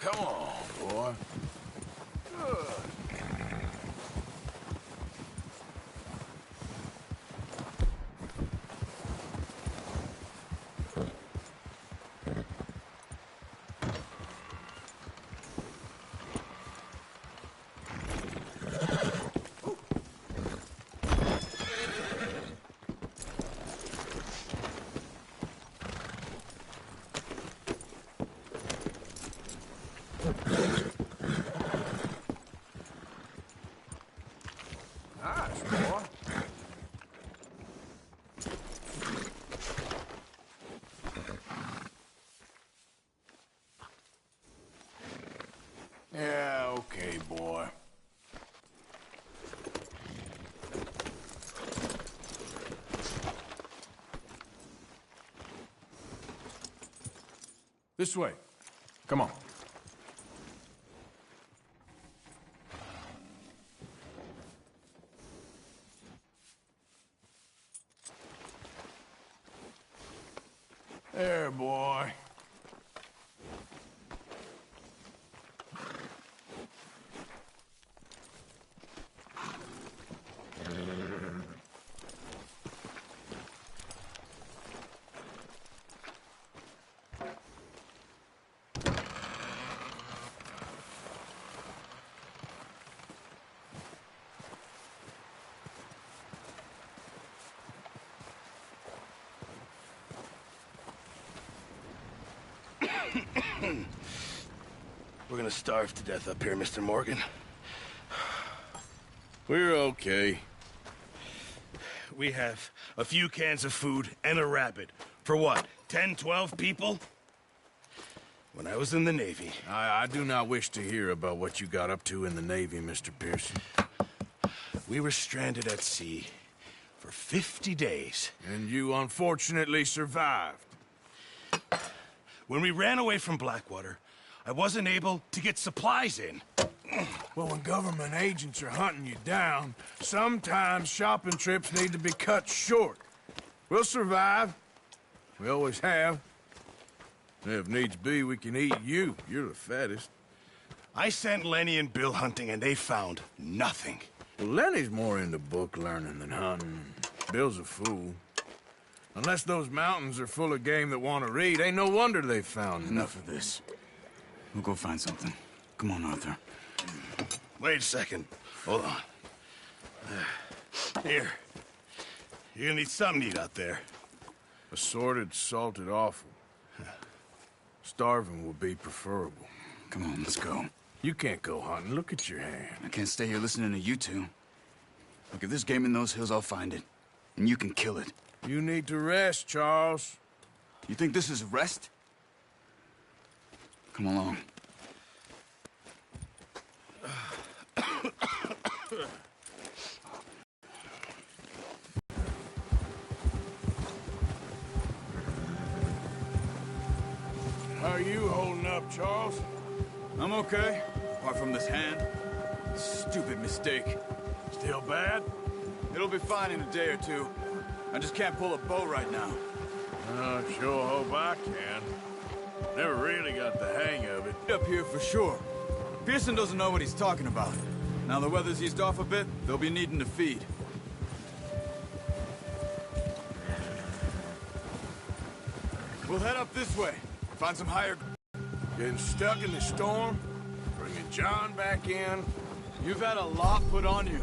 Come on, boy. Good. Yeah, okay, boy. This way. Come on. There, boy. We're gonna starve to death up here, Mr. Morgan. We're okay. We have a few cans of food and a rabbit. For what, 10, 12 people? When I was in the Navy... I do not wish to hear about what you got up to in the Navy, Mr. Pearson. We were stranded at sea for 50 days. And you unfortunately survived. When we ran away from Blackwater, I wasn't able to get supplies in. Well, when government agents are hunting you down, sometimes shopping trips need to be cut short. We'll survive. We always have. If needs be, we can eat you. You're the fattest. I sent Lenny and Bill hunting, and they found nothing. Well, Lenny's more into book learning than hunting. Bill's a fool. Unless those mountains are full of game that want to read, ain't no wonder they found Enough of this. We'll go find something. Come on, Arthur. Wait a second. Hold on. Here. You're gonna need something to eat out there. Assorted, salted offal. Starving will be preferable. Come on, let's go. You can't go hunting. Look at your hand. I can't stay here listening to you two. Look, if there's game in those hills, I'll find it. And you can kill it. You need to rest, Charles. You think this is rest? Come along. How are you holding up, Charles? I'm okay, apart from this hand. Stupid mistake. Still bad? It'll be fine in a day or two. I just can't pull a bow right now. I sure hope I can. Never really got the hang of it. Up here for sure. Pearson doesn't know what he's talking about. Now the weather's eased off a bit, they'll be needing to feed. We'll head up this way. Find some higher... Getting stuck in the storm, bringing John back in. You've had a lot put on you.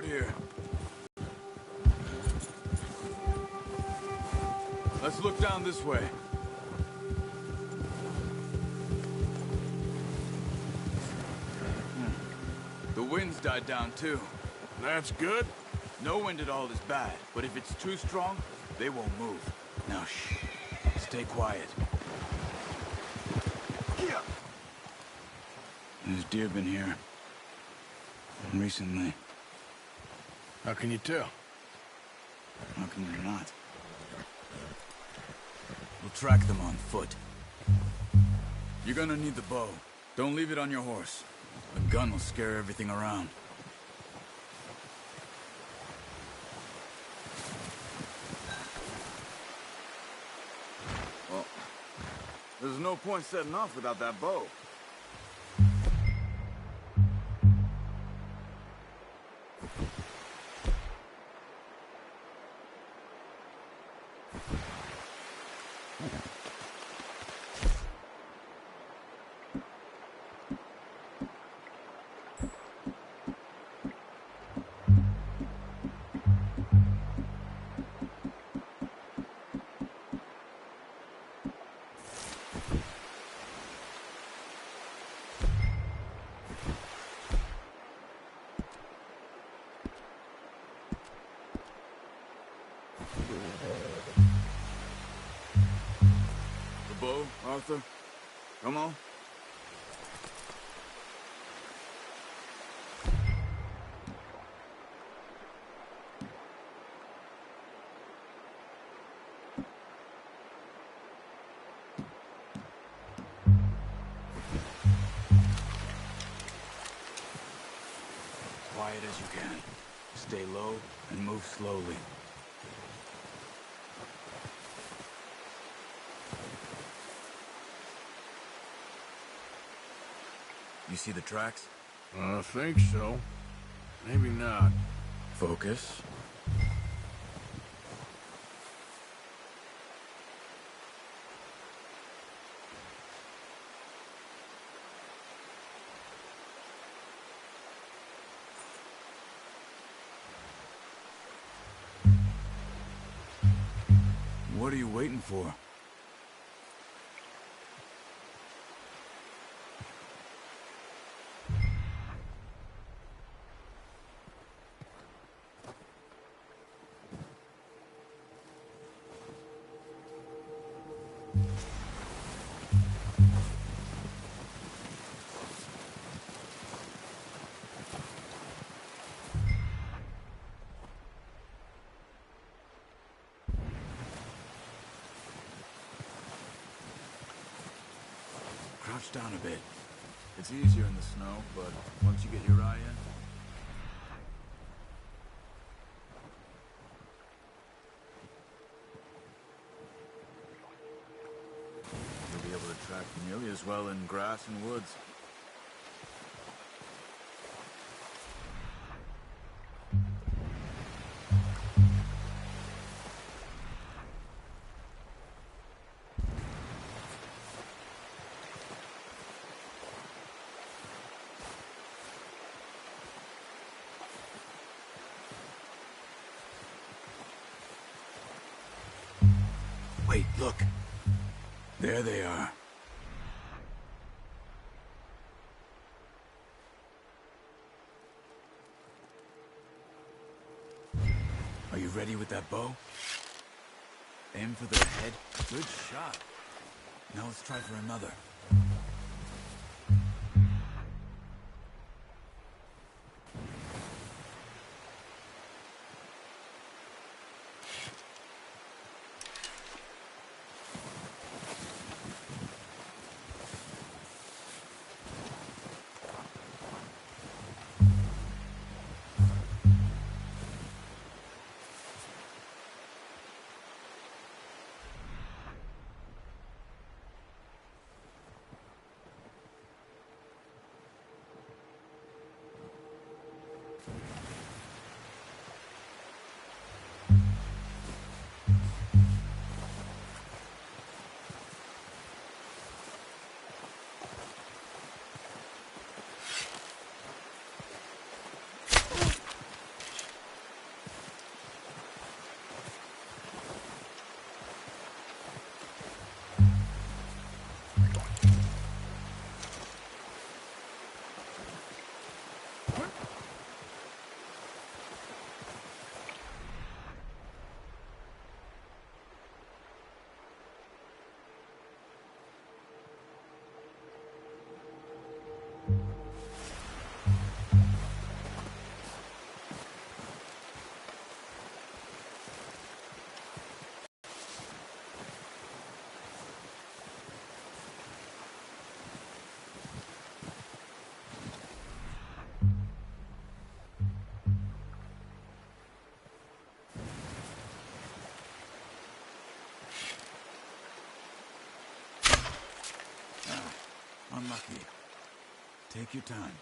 Here. Let's look down this way. The wind's died down too. That's good. No wind at all is bad, but if it's too strong, they won't move. Now shh. Stay quiet. There's deer been here. Recently. How can you tell? How can you not? We'll track them on foot. You're gonna need the bow. Don't leave it on your horse. The gun will scare everything around. Well, there's no point setting off without that bow. Arthur? Come on. Quiet as you can. Stay low and move slowly. You see the tracks? I think so. Maybe not. Focus. What are you waiting for? Crouch down a bit. It's easier in the snow, but once you get your eye in... you'll be able to track nearly as well in grass and woods. Wait, look. There they are. Are you ready with that bow? Aim for their head. Good shot. Now let's try for another. Unlucky. Take your time.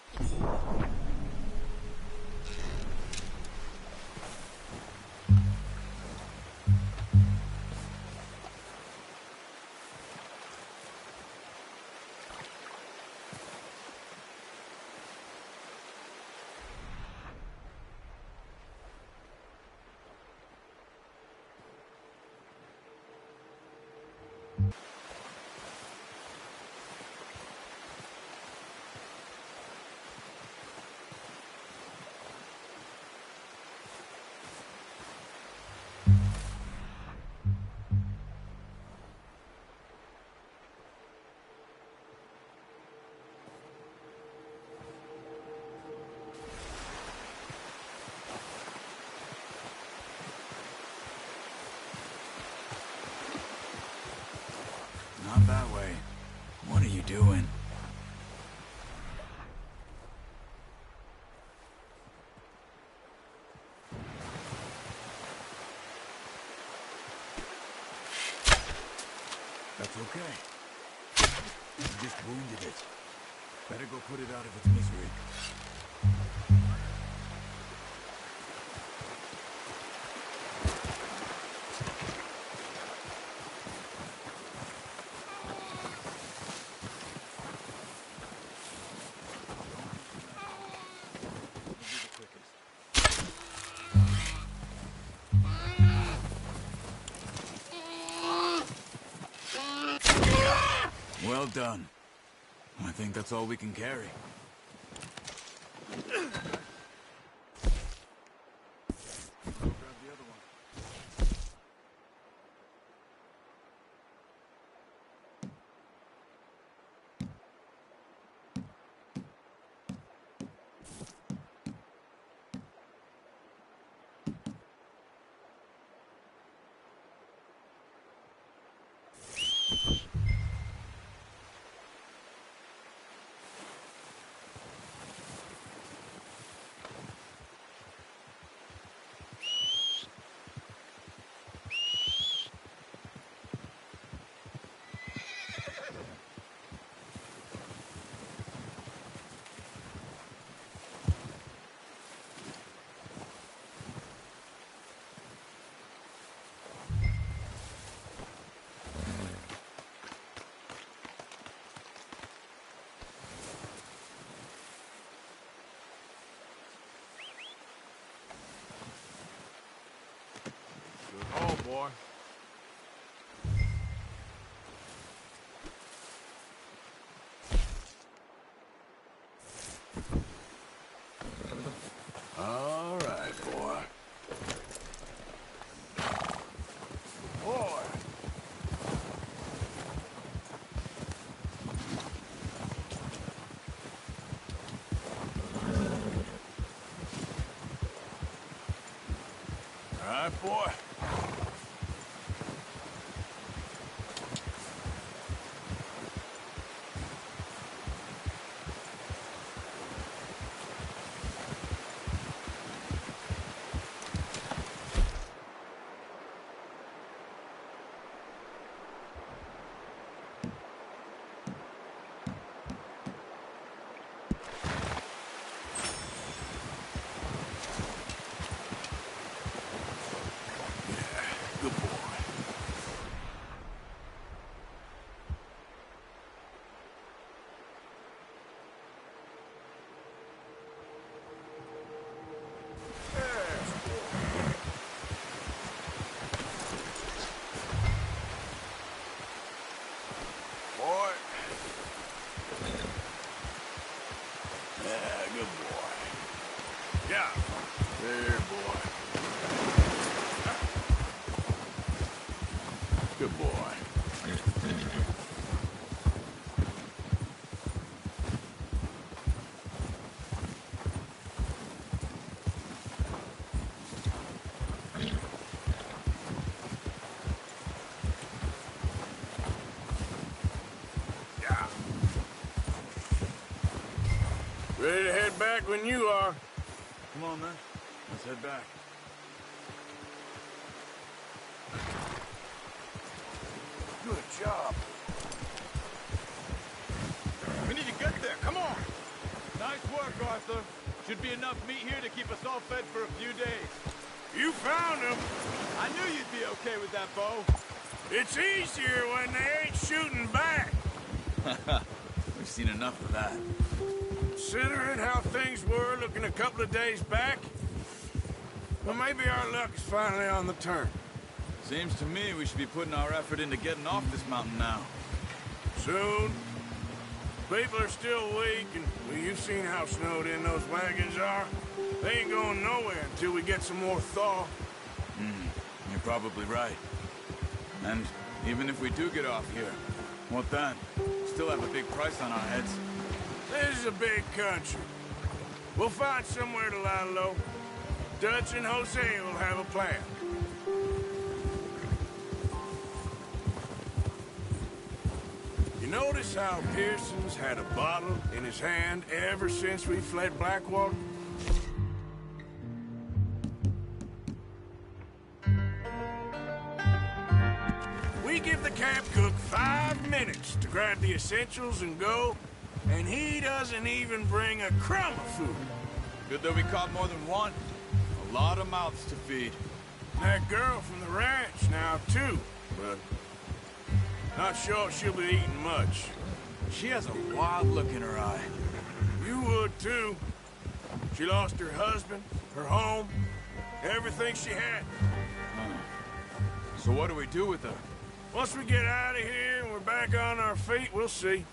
doing? That's okay. You just wounded it. Better go put it out of its misery. Well done. I think that's all we can carry. Oh, boy. All right, boy. Boy. All right, boy. Good boy. Boy. Yeah, good boy. Yeah. There, boy. Good boy. Yeah. Ready to head back when you are. Come on, then. Let's head back. Good job. We need to get there. Come on. Nice work, Arthur. Should be enough meat here to keep us all fed for a few days. You found him. I knew you'd be okay with that, Bo. It's easier when they ain't shooting back. We've seen enough of that. Considering how things were looking a couple of days back, well, maybe our luck is finally on the turn. Seems to me we should be putting our effort into getting off this mountain now. Soon. People are still weak, and well, you've seen how snowed in those wagons are. They ain't going nowhere until we get some more thaw. You're probably right. And even if we do get off here, what then? Still have a big price on our heads. This is a big country. We'll find somewhere to lie low. Dutch and Jose will have a plan. You You notice how Pearson's had a bottle in his hand ever since we fled Blackwater? We give the camp cook 5 minutes to grab the essentials and go, and he doesn't even bring a crumb of food. Good that we caught more than one. A lot of mouths to feed. That girl from the ranch now, too, but not sure she'll be eating much. She has a wild look in her eye. You would, too. She lost her husband, her home, everything she had. So what do we do with her? Once we get out of here and we're back on our feet, we'll see.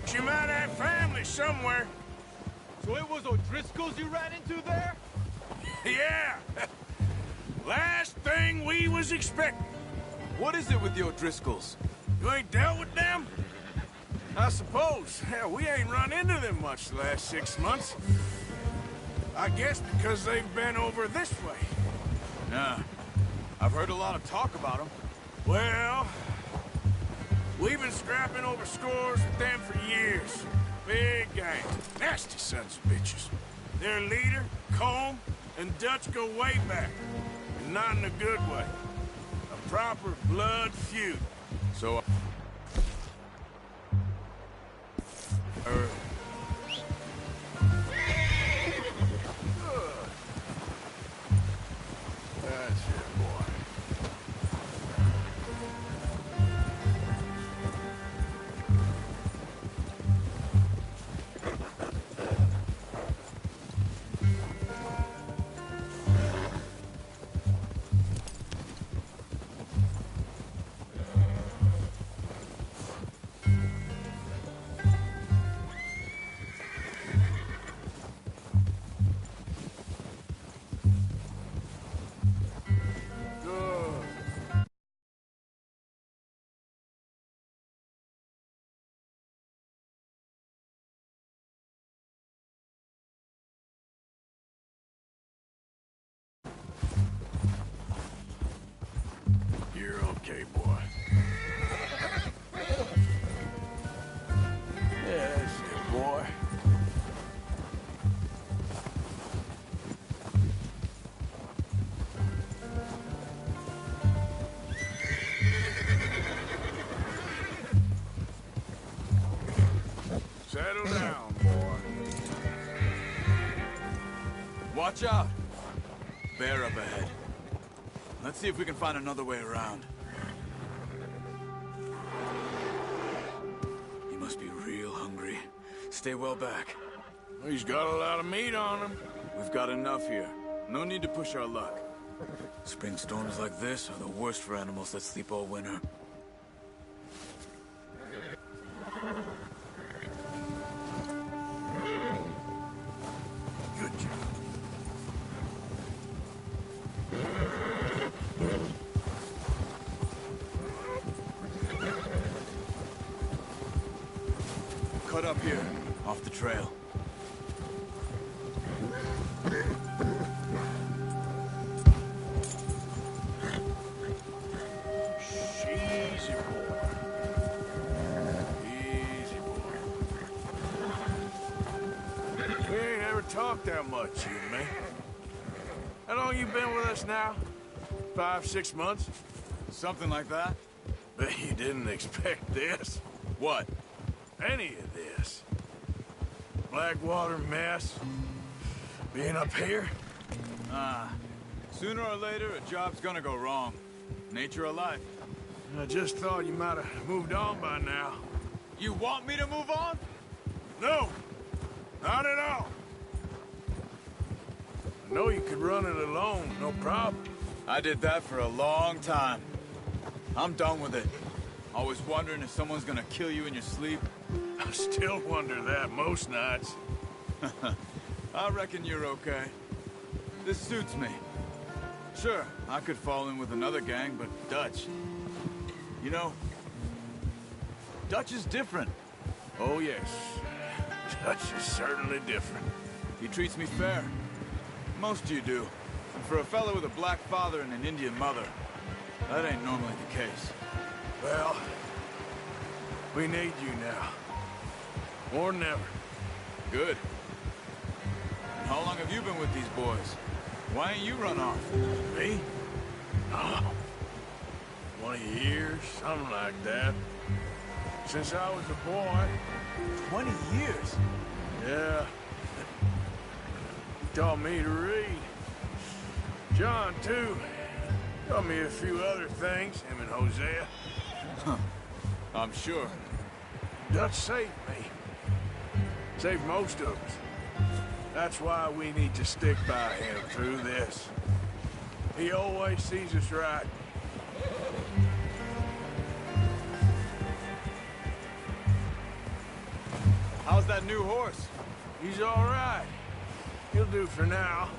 She might have family somewhere. So it was O'Driscoll's you ran into there? Yeah! Last thing we was expecting. What is it with the O'Driscolls? You ain't dealt with them? I suppose. Hell, we ain't run into them much the last 6 months. I guess because they've been over this way. Nah. I've heard a lot of talk about them. Well, we've been scrapping over scores with them for years. Big gang. Nasty sons of bitches. Their leader, lCome, and Dutch go way back. And not in a good way. A proper blood feud. So, That's it, boy. You're okay, boy. Yeah, that's it, boy. Settle down, boy. watch out. Bear up ahead. Let's see if we can find another way around. He must be real hungry. Stay well back. He's got a lot of meat on him. We've got enough here. No need to push our luck. Spring storms like this are the worst for animals that sleep all winter. Good job. Cut up here, off the trail. Easy, boy. Easy, boy. We ain't ever talked that much, you and me. How long you been with us now? 5, 6 months? Something like that? Bet you didn't expect this. What? Any of this. Blackwater mess. Being up here. Sooner or later, a job's gonna go wrong. Nature of life. I just thought you might have moved on by now. You want me to move on? No, not at all. I know you could run it alone, no problem. I did that for a long time. I'm done with it. Always wondering if someone's gonna kill you in your sleep. I still wonder that most nights. I reckon you're okay. This suits me. Sure, I could fall in with another gang, but Dutch... You know, Dutch is different. Oh, yes. Dutch is certainly different. He treats me fair. Most of you do. And for a fellow with a black father and an Indian mother, that ain't normally the case. Well, We need you now. More than ever. Good. And how long have you been with these boys? Why ain't you run off? Me? Oh, 20 years, something like that. Since I was a boy. 20 years? Yeah. He taught me to read. John, too. Taught me a few other things, him and Hosea. I'm sure. Dutch saved me. Saved most of us. That's why we need to stick by him through this. He always sees us right. How's that new horse? He's all right. He'll do for now.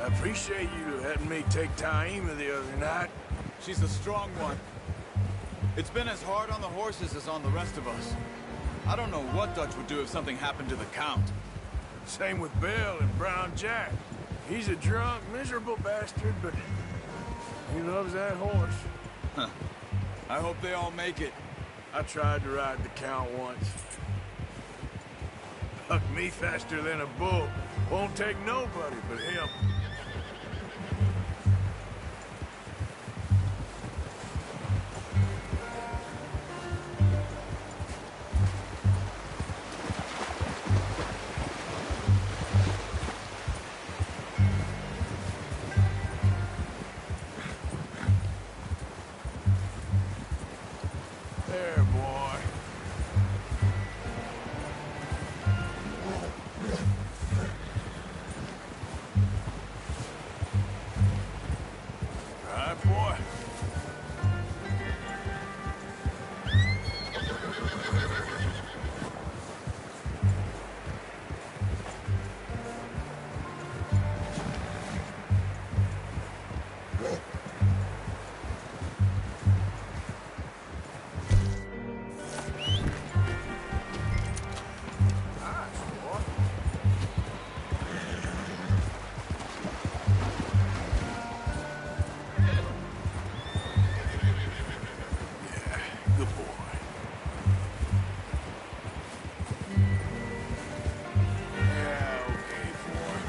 I appreciate you letting me take Taima the other night. She's a strong one. It's been as hard on the horses as on the rest of us. I don't know what Dutch would do if something happened to the Count. Same with Bill and Brown Jack. He's a drunk, miserable bastard, but he loves that horse. Huh. I hope they all make it. I tried to ride the Count once. Hucked me faster than a bull. Won't take nobody but him. There, boy. All right, boy. Good boy. Yeah, okay, boy.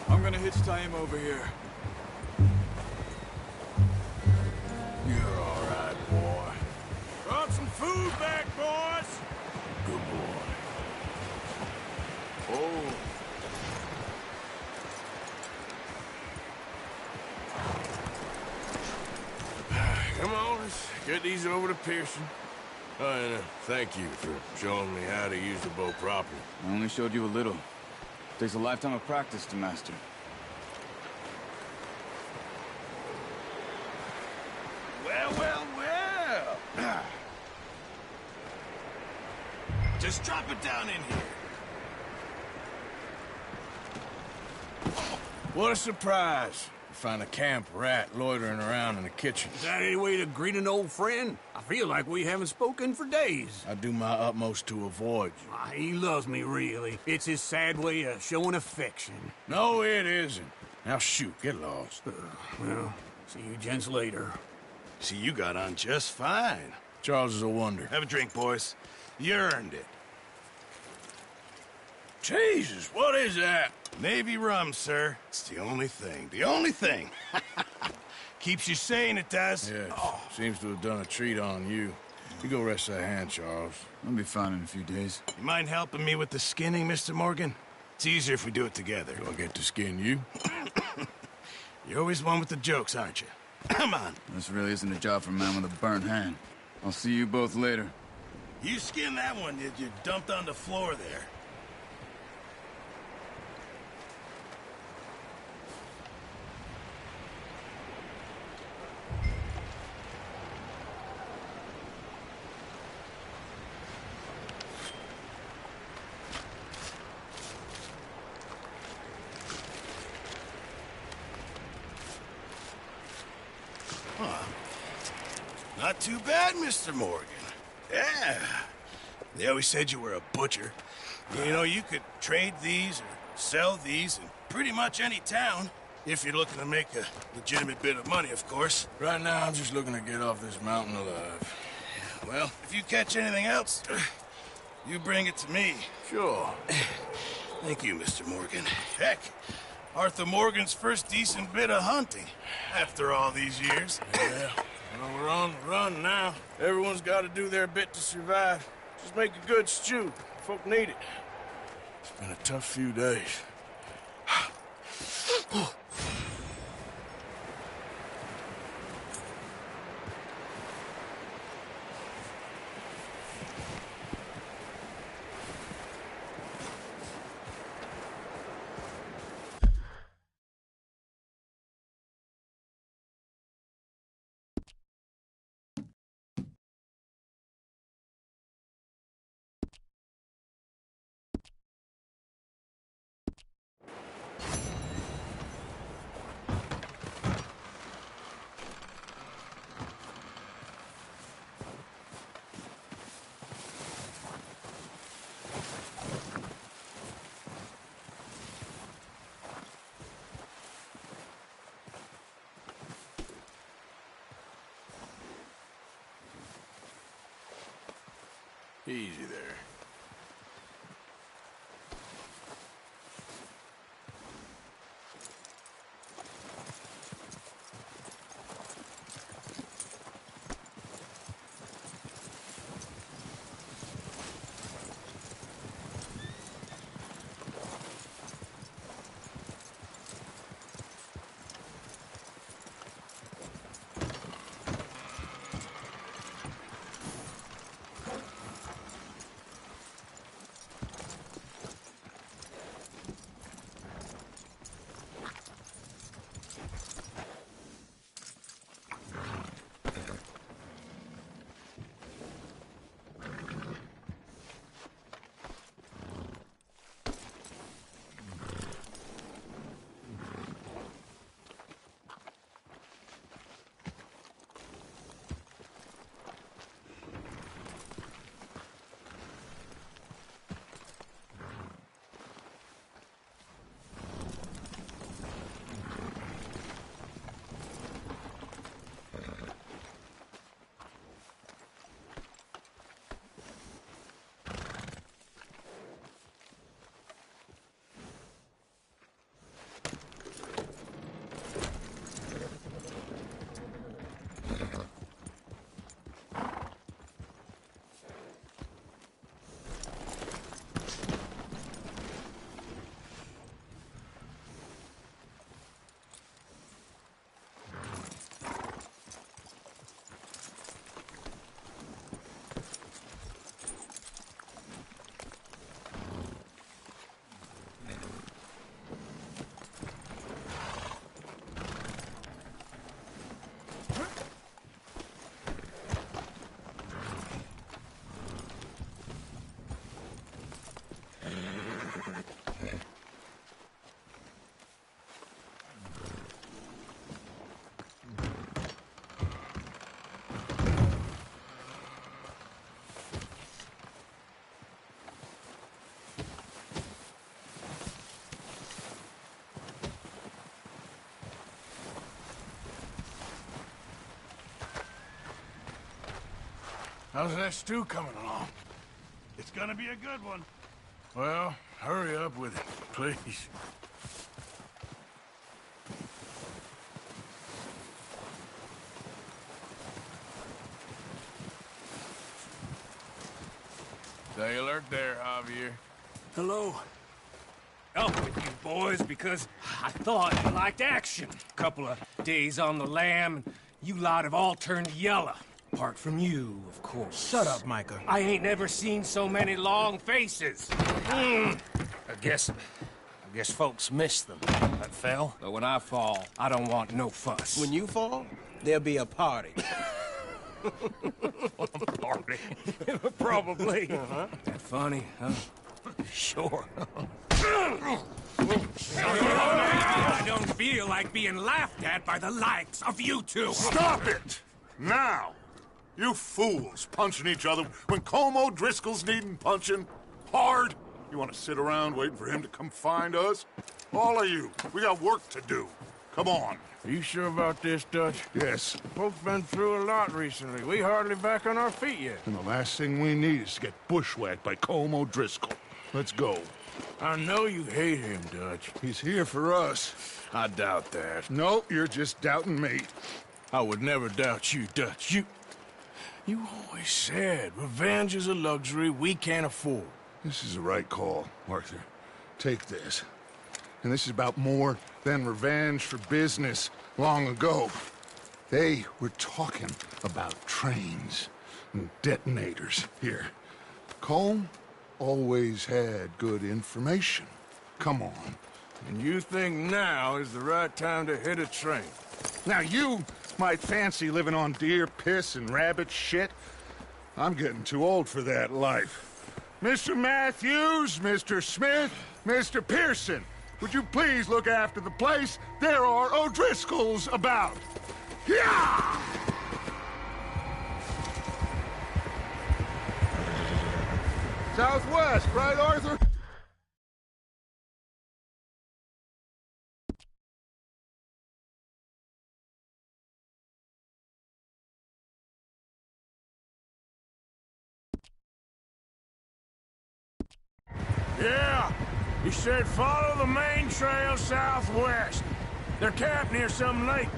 I'm gonna hitch Taima over here. You're all right, boy. Brought some food back, boys. Good boy. Oh. Come on, let's get these over to Pearson. Oh, and thank you for showing me how to use the bow properly. I only showed you a little. Takes a lifetime of practice to master. Well, well, well. Just drop it down in here. What a surprise. Find a camp rat loitering around in the kitchen. Is that any way to greet an old friend? I feel like we haven't spoken for days. I do my utmost to avoid you. He loves me, really. It's his sad way of showing affection. No, it isn't. Now shoot, get lost. Well, see you gents later. See, you got on just fine. Charles is a wonder. Have a drink, boys. You earned it. Jesus, what is that? Navy rum, sir. It's the only thing. The only thing. Keeps you sane, it does. Yes, seems to have done a treat on you. You go rest that hand, Charles. I'll be fine in a few days. You mind helping me with the skinning, Mr. Morgan? It's easier if we do it together. Do I get to skin you? You're always one with the jokes, aren't you? Come on. This really isn't a job for a man with a burnt hand. I'll see you both later. You skinned that one that you dumped on the floor there. Not too bad, Mr. Morgan. Yeah. They always said you were a butcher. You know, you could trade these or sell these and pretty much any town. If you're looking to make a legitimate bit of money, of course. Right now, I'm just looking to get off this mountain alive. Well, if you catch anything else, you bring it to me. Sure. Thank you, Mr. Morgan. Heck, Arthur Morgan's first decent bit of hunting after all these years. Yeah, well, we're on the run now. Everyone's got to do their bit to survive. Just make a good stew. Folk need it. It's been a tough few days. Easy there. How's that stew coming along? It's gonna be a good one. Well, hurry up with it, please. Stay alert there, Javier. Hello. Up with you boys because I thought you liked action. Couple of days on the lam, and you lot have all turned yellow. Apart from you, of course. Shut up, Micah. I ain't never seen so many long faces. I guess folks miss them. I fell, but when I fall, I don't want no fuss. When you fall, there'll be a party. Party? Probably. That funny, huh? Sure. I don't feel like being laughed at by the likes of you two. Stop it! Now! You fools punching each other when Colm O'Driscoll's needing punching hard. You want to sit around waiting for him to come find us? All of you. We got work to do. Come on. Are you sure about this, Dutch? Yes. Folks been through a lot recently. We hardly back on our feet yet. And the last thing we need is to get bushwhacked by Colm O'Driscoll. Let's go. I know you hate him, Dutch. He's here for us. I doubt that. No, you're just doubting me. I would never doubt you, Dutch. You always said revenge is a luxury we can't afford. This is the right call, Arthur. Take this. And this is about more than revenge for business long ago. They were talking about trains and detonators here. Colm always had good information. Come on. And you think now is the right time to hit a train? Now you might fancy living on deer piss and rabbit shit. I'm getting too old for that life. Mr. Matthews, Mr. Smith, Mr. Pearson, would you please look after the place? There are O'Driscolls about. Yeah! Southwest, right, Arthur? Yeah! He said follow the main trail southwest. They're camped near some lake.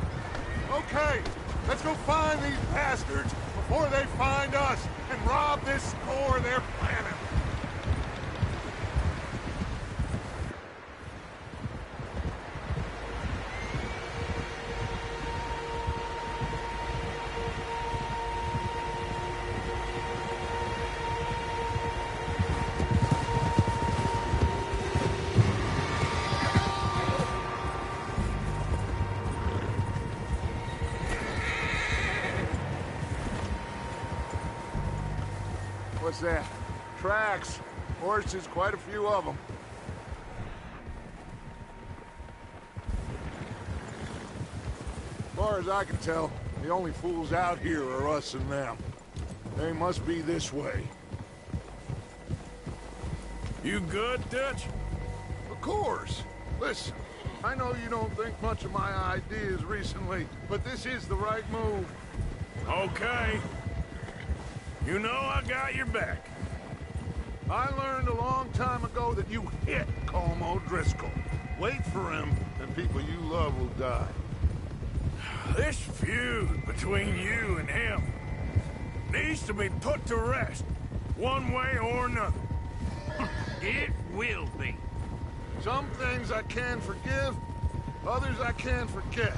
Okay, let's go find these bastards before they find us and rob this store they're planning. What's that? Tracks. Horses, quite a few of them. As far as I can tell, the only fools out here are us and them. They must be this way. You good, Dutch? Of course. Listen, I know you don't think much of my ideas recently, but this is the right move. Okay. You know I got your back. I learned a long time ago that you hit Colm O'Driscoll. Wait for him, and people you love will die. This feud between you and him needs to be put to rest, one way or another. It will be. Some things I can forgive, others I can't forget.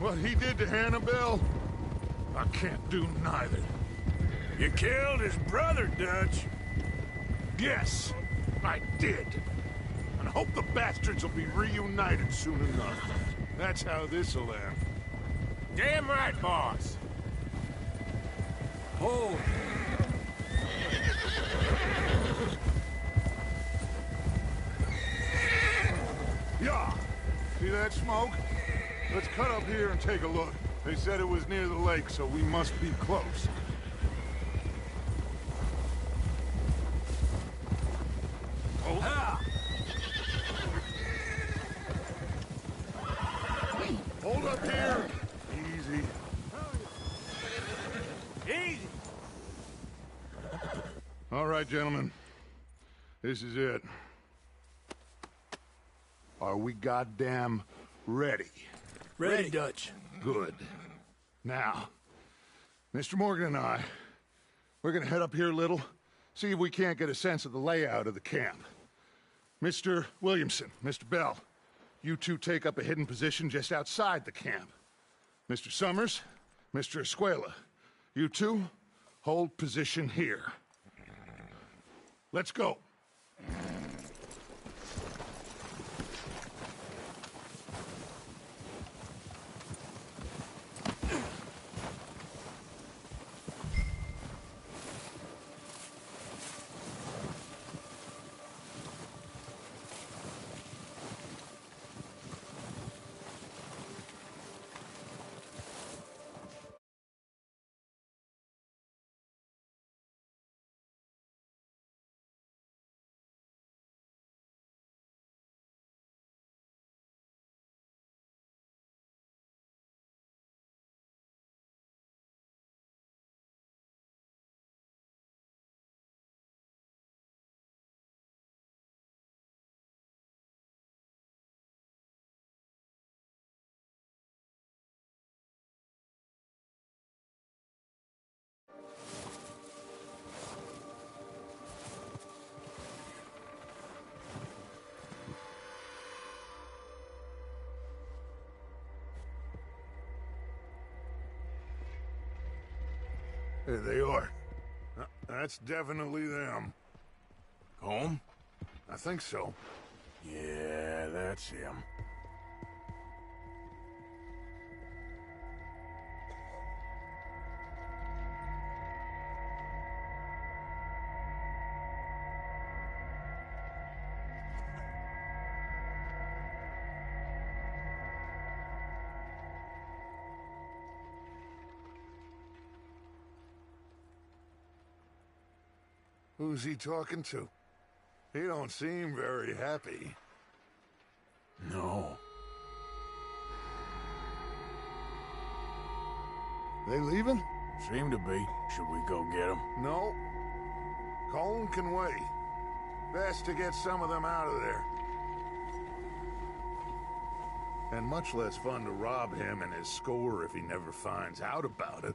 What he did to Annabelle, I can't do neither. You killed his brother, Dutch. Yes, I did. And I hope the bastards will be reunited soon enough. That's how this'll end. Damn right, boss. Oh. Yeah. See that smoke? Let's cut up here and take a look. They said it was near the lake, so we must be close. Hold up here. Easy. Easy. All right, gentlemen. This is it. Are we goddamn ready? Ready, Dutch. Good. Now, Mr. Morgan and I, we're gonna head up here a little, see if we can't get a sense of the layout of the camp. Mr. Williamson, Mr. Bell, you two take up a hidden position just outside the camp. Mr. Summers, Mr. Escuela, you two hold position here. Let's go. There they are. That's definitely them. Home? I think so. Yeah, that's him. Who's he talking to? He don't seem very happy. No. They leaving? Seem to be. Should we go get him? No. Colin can wait. Best to get some of them out of there. And much less fun to rob him and his score if he never finds out about it.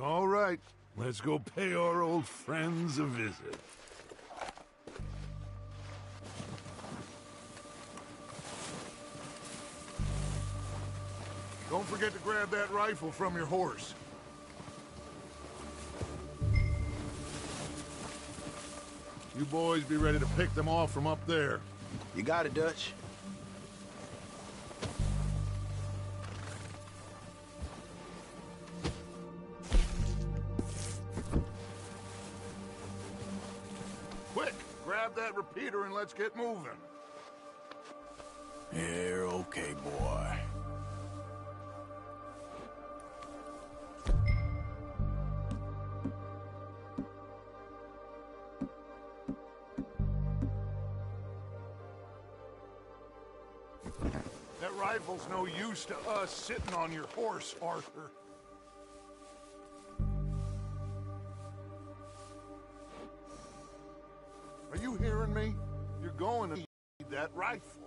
All right, let's go pay our old friends a visit. Don't forget to grab that rifle from your horse. You boys be ready to pick them off from up there. You got it, Dutch. Quick, grab that repeater and let's get moving. Yeah, okay, boy. That rifle's no use to us sitting on your horse, Arthur. Are you hearing me? You're going to need that rifle.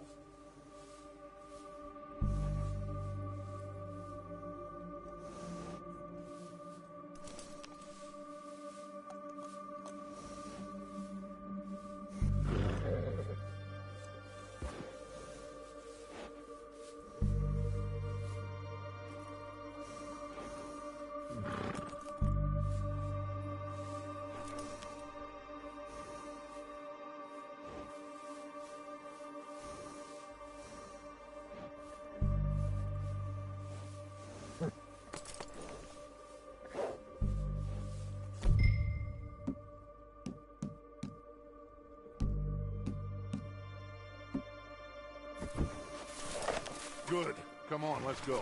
Good. Come on, let's go.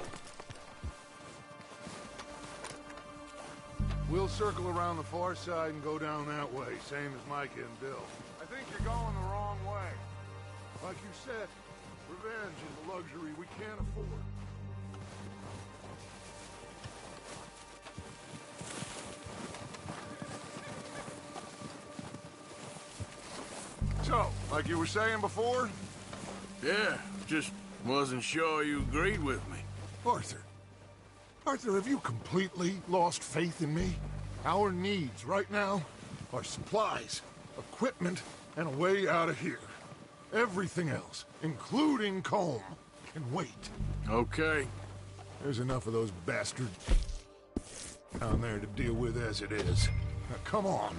We'll circle around the far side and go down that way, same as Micah and Bill. I think you're going the wrong way. Like you said, revenge is a luxury we can't afford. So, like you were saying before? Yeah, just wasn't sure you agreed with me. Arthur. Arthur, have you completely lost faith in me? Our needs right now are supplies, equipment, and a way out of here. Everything else, including lCome, can wait. Okay. There's enough of those bastards down there to deal with as it is. Now, come on.